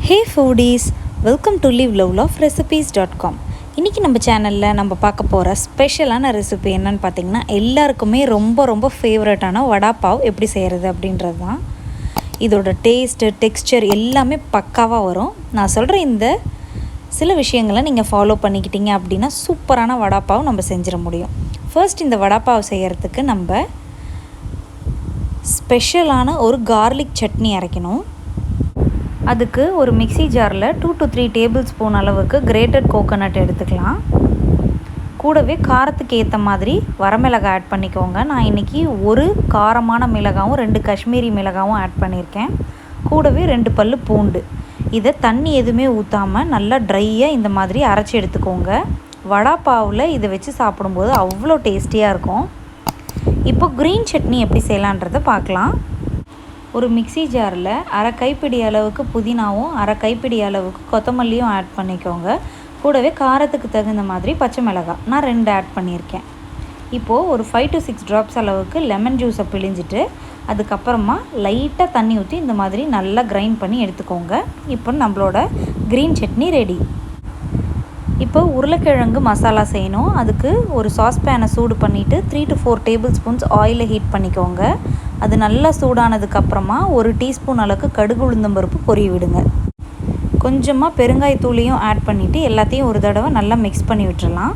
Hey foodies, welcome to liveloveloverecipes.com. இன்றைக்கி நம்ம சேனலில் நம்ம பார்க்க போகிற ஸ்பெஷலான ரெசிபி என்னன்னு பார்த்தீங்கன்னா எல்லாருக்குமே ரொம்ப ஃபேவரட்டான வடா பாவ் எப்படி செய்கிறது அப்படின்றது தான். இதோட டேஸ்ட்டு டெக்ஸ்சர் எல்லாமே பக்காவாக வரும். நான் சொல்கிற இந்த சில விஷயங்களை நீங்கள் ஃபாலோ பண்ணிக்கிட்டீங்க அப்படின்னா சூப்பரான வடா பாவ் நம்ம செஞ்சிட முடியும். ஃபர்ஸ்ட் இந்த வடா பாவ் செய்கிறதுக்கு நம்ம ஸ்பெஷலான ஒரு கார்லிக் சட்னி அரைக்கணும். அதுக்கு ஒரு மிக்ஸி ஜாரில் 2 to 3 டேபிள் ஸ்பூன் அளவுக்கு கிரேட்டட் கோகோனட் எடுத்துக்கலாம். கூடவே காரத்துக்கு ஏற்ற மாதிரி வரமிளகாய் ஆட் பண்ணிக்கோங்க. நான் இன்றைக்கி ஒரு காரமான மிளகாவும் 2 காஷ்மீரி மிளகாவும் ஆட் பண்ணியிருக்கேன். கூடவே 2 பல்லு பூண்டு. இதை தண்ணி எதுவுமே ஊற்றாமல் நல்லா ட்ரையாக இந்த மாதிரி அரைச்சி எடுத்துக்கோங்க. வடா பாவில் இதை வச்சு சாப்பிடும்போது அவ்வளோ டேஸ்டியாக இருக்கும். இப்போ க்ரீன் சட்னி எப்படி செய்யலான்றதை பார்க்கலாம். ஒரு மிக்ஸி ஜாரில் அரை கைப்பிடி அளவுக்கு புதினாவும் அரை கைப்பிடி அளவுக்கு கொத்தமல்லியும் ஆட் பண்ணிக்கோங்க. கூடவே காரத்துக்கு தகுந்த மாதிரி பச்சை மிளகாய் நான் 2 ஆட் பண்ணியிருக்கேன். இப்போது ஒரு 5 to 6 ட்ராப்ஸ் அளவுக்கு லெமன் ஜூஸை பிழிஞ்சிட்டு அதுக்கப்புறமா லைட்டாக தண்ணி ஊற்றி இந்த மாதிரி நல்லா கிரைண்ட் பண்ணி எடுத்துக்கோங்க. இப்போ நம்மளோட க்ரீன் சட்னி ரெடி. இப்போ உருளைக்கிழங்கு மசாலா செய்யணும். அதுக்கு ஒரு சாஸ்பேனை சூடு பண்ணிவிட்டு 3 to 4 டேபிள் ஸ்பூன்ஸ் ஆயிலை ஹீட் பண்ணிக்கோங்க. அது நல்லா சூடானதுக்கப்புறமா ஒரு டீஸ்பூன் அளவுக்கு கடுகு உளுந்தம்பருப்பு பொரிய விடுங்க. கொஞ்சமாக பெருங்காயத்தூளையும் ஆட் பண்ணிவிட்டு எல்லாத்தையும் ஒரு தடவை நல்லா மிக்ஸ் பண்ணி விட்டுறலாம்.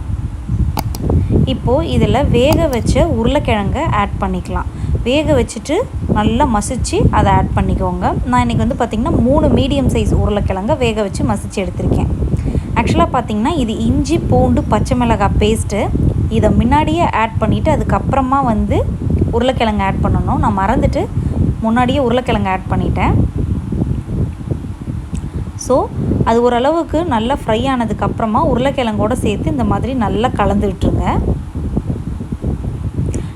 இப்போது இதில் வேக வச்ச உருளைக்கிழங்கை ஆட் பண்ணிக்கலாம். வேக வச்சுட்டு நல்லா மசிச்சு அதை ஆட் பண்ணிக்கோங்க. நான் இன்றைக்கி பார்த்திங்கன்னா 3 மீடியம் சைஸ் உருளைக்கிழங்கை வேக வச்சு மசிச்சு எடுத்திருக்கேன். ஆக்சுவலாக பார்த்திங்கன்னா இது இஞ்சி பூண்டு பச்சை மிளகாய் பேஸ்ட்டு. இதை முன்னாடியே ஆட் பண்ணிவிட்டு அதுக்கப்புறமா உருளைக்கிழங்கு ஆட் பண்ணணும். நான் மறந்துட்டு முன்னாடியே உருளைக்கிழங்கு ஆட் பண்ணிட்டேன். ஸோ அது ஓரளவுக்கு நல்லா ஃப்ரை ஆனதுக்கப்புறமா உருளைக்கிழங்கோடு சேர்த்து இந்த மாதிரி நல்லா கலந்து விட்டுருங்க.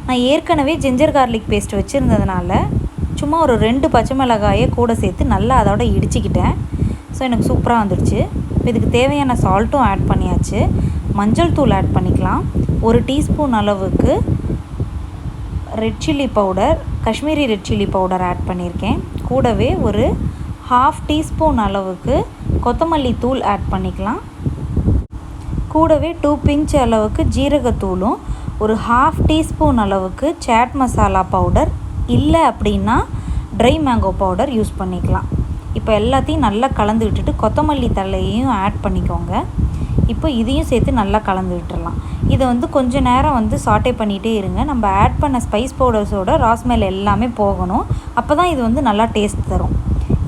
நான் ஏற்கனவே ஜிஞ்சர் கார்லிக் பேஸ்ட் வச்சுருந்ததுனால சும்மா ஒரு 2 பச்சை மிளகாயை கூட சேர்த்து நல்லா அதோட இடிச்சிக்கிட்டேன். ஸோ எனக்கு சூப்பராக வந்துடுச்சு. இதுக்கு தேவையான சால்ட்டும் ஆட் பண்ணியாச்சு. மஞ்சள் தூள் ஆட் பண்ணிக்கலாம். ஒரு டீஸ்பூன் அளவுக்கு red chilli powder, Kashmiri red chilli powder add பண்ணியிருக்கேன். கூடவே ஒரு 1/2 டீஸ்பூன் அளவுக்கு கொத்தமல்லி தூள் ஆட் பண்ணிக்கலாம். கூடவே 2 பிஞ்ச் அளவுக்கு ஜீரகத்தூளும் ஒரு 1/2 டீஸ்பூன் அளவுக்கு சாட் மசாலா பவுடர் இல்லை அப்படின்னா ட்ரை மேங்கோ பவுடர் யூஸ் பண்ணிக்கலாம். இப்போ எல்லாத்தையும் நல்லா கலந்து விட்டுட்டு கொத்தமல்லி தழையையும் ஆட் பண்ணிக்கோங்க. இப்போ இதையும் சேர்த்து நல்லா கலந்து விட்டுடலாம். இதை கொஞ்ச நேரம் சாட்டே பண்ணிகிட்டே இருங்க. நம்ம ஆட் பண்ண ஸ்பைஸ் பவுடர்ஸோட ராஸ்மெல் எல்லாமே போகணும். அப்போ தான் இது நல்லா டேஸ்ட் தரும்.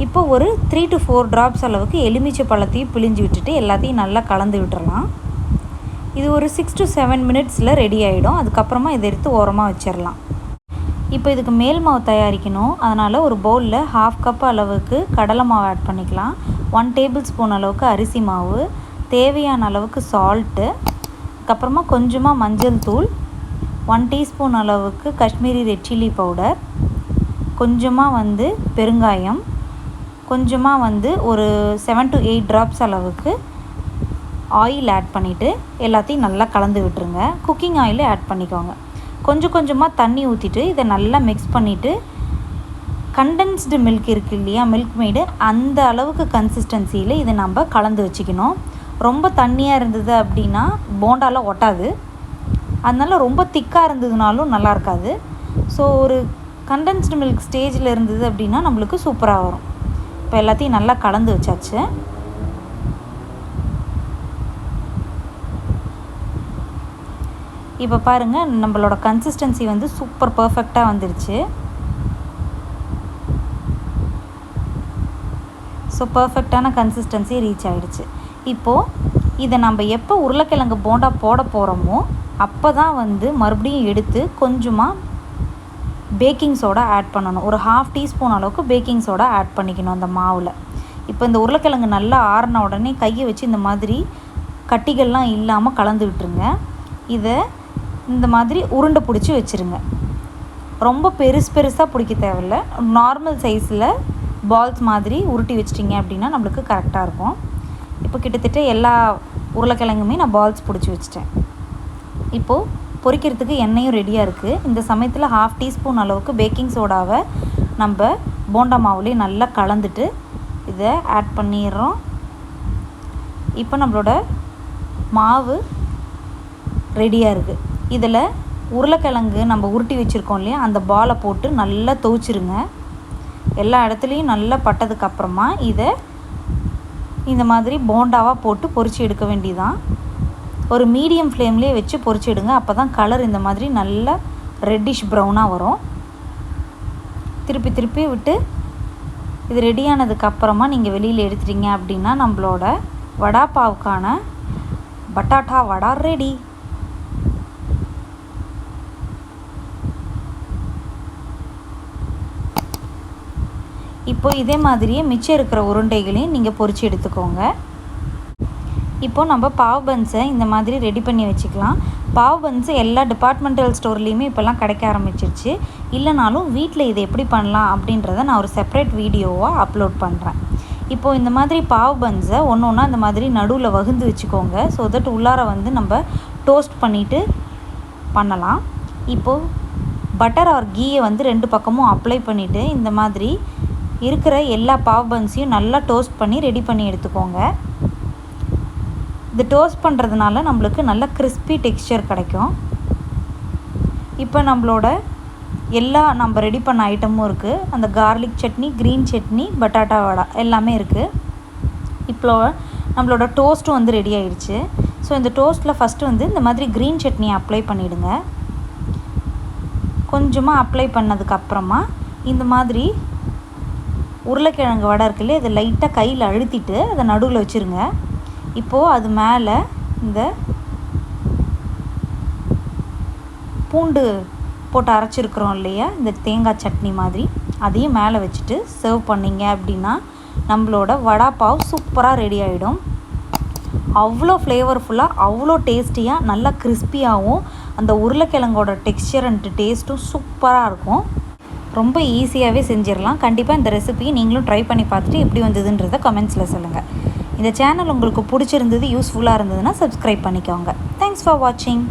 இப்போ ஒரு 3 to 4 ட்ராப்ஸ் அளவுக்கு எலுமிச்சை பழத்தையும் பிழிஞ்சு விட்டுட்டு எல்லாத்தையும் நல்லா கலந்து விட்டுறலாம். இது ஒரு 6 to 7 மினிட்ஸில் ரெடி ஆகிடும். அதுக்கப்புறமா இதை எடுத்து ஓரமாக வச்சிடலாம். இப்போ இதுக்கு மேல் மாவு தயாரிக்கணும். அதனால் ஒரு பவுலில் 1/2 கப் அளவுக்கு கடலை மாவு ஆட் பண்ணிக்கலாம். 1 டேபிள் ஸ்பூன் அளவுக்கு அரிசி மாவு, தேவையான அளவுக்கு சால்ட்டு, அதுக்கப்புறமா கொஞ்சமாக மஞ்சள் தூள், 1 டீஸ்பூன் அளவுக்கு காஷ்மீரி ரெட் சில்லி பவுடர், கொஞ்சமாக பெருங்காயம், கொஞ்சமாக ஒரு 7 to 8 ட்ராப்ஸ் அளவுக்கு ஆயில் ஆட் பண்ணிவிட்டு எல்லாத்தையும் நல்லா கலந்து விட்டுருங்க. குக்கிங் ஆயில் ஆட் பண்ணிக்கோங்க. கொஞ்சமாக தண்ணி ஊற்றிட்டு இதை நல்லா மிக்ஸ் பண்ணிவிட்டு கண்டென்ஸ்டு மில்க் இருக்குது இல்லையா, மில்க் மேடு, அந்த அளவுக்கு கன்சிஸ்டன்சியில் இதை நம்ம கலந்து வச்சுக்கணும். ரொம்ப தண்ணியாக இருந்தது அப்படின்னா போண்டாலாம் ஒட்டாது. அதனால் ரொம்ப திக்காக இருந்ததுனாலும் நல்லா இருக்காது. ஸோ ஒரு கண்டென்ஸ்டு மில்க் ஸ்டேஜில் இருந்தது அப்படின்னா நம்மளுக்கு சூப்பராக வரும். இப்போ எல்லாத்தையும் நல்லா கலந்து வச்சாச்சு. இப்போ பாருங்கள், நம்மளோட கன்சிஸ்டன்சி சூப்பர் பர்ஃபெக்டாக வந்துடுச்சு. ஸோ பர்ஃபெக்டான கன்சிஸ்டன்சி ரீச் ஆகிடுச்சு. இப்போது இதை நம்ம எப்போ உருளைக்கிழங்கு போண்டா போட போகிறோமோ அப்போ தான் மறுபடியும் எடுத்து கொஞ்சமாக பேக்கிங் சோடா ஆட் பண்ணணும். ஒரு 1/2 டீஸ்பூன் அளவுக்கு பேக்கிங் சோடா ஆட் பண்ணிக்கணும் அந்த மாவில். இப்போ இந்த உருளைக்கிழங்கு நல்லா ஆறின உடனே கையை வச்சு இந்த மாதிரி கட்டிகள்லாம் இல்லாமல் கலந்து விட்டுருங்க. இதை இந்த மாதிரி உருண்டை பிடிச்சி வச்சுருங்க. ரொம்ப பெருசாக பிடிக்க தேவையில்லை. நார்மல் சைஸில் பால்ஸ் மாதிரி உருட்டி வச்சிட்டிங்க அப்படின்னா நம்மளுக்கு கரெக்டாக இருக்கும். இப்போ கிட்டத்தட்ட எல்லா உருளைக்கிழங்குமே நான் பால்ஸ் பிடிச்சி வச்சிட்டேன். இப்போது பொரிக்கிறதுக்கு எண்ணெயும் ரெடியாக இருக்குது. இந்த சமயத்தில் 1/2 டீஸ்பூன் அளவுக்கு பேக்கிங் சோடாவை நம்ம போண்டா மாவுலேயே நல்லா கலந்துட்டு இதை ஆட் பண்ணிடுறோம். இப்போ நம்மளோட மாவு ரெடியாக இருக்குது. இதில் உருளைக்கிழங்கு நம்ம உருட்டி வச்சுருக்கோம் இல்லையா, அந்த பாலை போட்டு நல்லா துவைச்சிருங்க. எல்லா இடத்துலையும் நல்லா பட்டதுக்கப்புறமா இதை இந்த மாதிரி போண்டாவாக போட்டு பொரிச்சு எடுக்க வேண்டியதான். ஒரு மீடியம் ஃப்ளேம்லேயே வச்சு பொரிச்சு எடுங்க. அப்போ தான் கலர் இந்த மாதிரி நல்லா ரெட்டிஷ் ப்ரௌனாக வரும். திருப்பி திருப்பி விட்டு இது ரெடியானதுக்கப்புறமா நீங்கள் வெளியில் எடுத்துட்டீங்க அப்படின்னா நம்மளோட வடாபாவுக்கான பட்டாட்டா வடா ரெடி. இப்போ இதே மாதிரியே மிச்சம் இருக்கிற உருண்டைகளையும் நீங்கள் பொரிச்சு எடுத்துக்கோங்க. இப்போது நம்ம பாவ் பன்ஸை இந்த மாதிரி ரெடி பண்ணி வச்சுக்கலாம். பாவ் பன்ஸு எல்லா டிபார்ட்மெண்டல் ஸ்டோர்லேயுமே இப்போல்லாம் கிடைக்க ஆரம்பிச்சிருச்சு. இல்லைனாலும் வீட்டில் இதை எப்படி பண்ணலாம் அப்படின்றத நான் ஒரு செப்பரேட் வீடியோவாக அப்லோட் பண்ணுறேன். இப்போது இந்த மாதிரி பாவ் பன்ஸை ஒன்று ஒன்றா இந்த மாதிரி நடுவில் வகுந்து வச்சுக்கோங்க. ஸோ தட் உள்ளார வந்து நம்ம டோஸ்ட் பண்ணிவிட்டு பண்ணலாம். இப்போது பட்டர் ஆர் கீயை வந்து 2 பக்கமும் அப்ளை பண்ணிவிட்டு இந்த மாதிரி இருக்கிற எல்லா பாவ் பன்ஸையும் நல்லா டோஸ்ட் பண்ணி ரெடி பண்ணி எடுத்துக்கோங்க. இது டோஸ்ட் பண்ணுறதுனால நம்மளுக்கு நல்ல கிறிஸ்பி டெக்ஸ்சர் கிடைக்கும். இப்போ நம்மளோட எல்லா நம்ம ரெடி பண்ண ஐட்டமும் இருக்குது. அந்த கார்லிக் சட்னி, க்ரீன் சட்னி, பட்டாட்டா வடை எல்லாமே இருக்குது. இப்போ நம்மளோட டோஸ்ட்டும் வந்து ரெடி ஆயிடுச்சு. ஸோ இந்த டோஸ்ட்டில் ஃபஸ்ட்டு வந்து இந்த மாதிரி க்ரீன் சட்னி அப்ளை பண்ணிவிடுங்க. கொஞ்சமாக அப்ளை பண்ணதுக்கப்புறமா இந்த மாதிரி உருளைக்கிழங்கு வடை இருக்குல்ல, இதை லைட்டாக கையில் அழுத்திட்டு அதை நடுவில் வச்சுருங்க. இப்போது அது மேலே இந்த பூண்டு போட்டு அரைச்சிருக்கிறோம் இல்லையா, இந்த தேங்காய் சட்னி மாதிரி, அதையும் மேலே வச்சுட்டு சர்வ் பண்ணிங்க அப்படின்னா நம்மளோட வடாபாவ் சூப்பராக ரெடி ஆகிடும். அவ்வளோ ஃப்ளேவர்ஃபுல்லாக, அவ்வளோ டேஸ்டியாக, நல்லா கிறிஸ்பியாகவும், அந்த உருளைக்கிழங்கோட டெக்ஸ்சர் அண்ட் டேஸ்ட்டும் சூப்பராக இருக்கும். ரொம்ப ஈஸியாகவே செஞ்சிடலாம். கண்டிப்பாக இந்த ரெசிபியை நீங்களும் ட்ரை பண்ணி பார்த்துட்டு எப்படி வந்ததுன்றதை கமெண்ட்ஸில் சொல்லுங்கள். இந்த சேனல் உங்களுக்கு பிடிச்சிருந்தது, யூஸ்ஃபுல்லாக இருந்ததுன்னா சப்ஸ்கிரைப் பண்ணிக்கோங்க. தேங்க்ஸ் ஃபார் வாட்சிங்.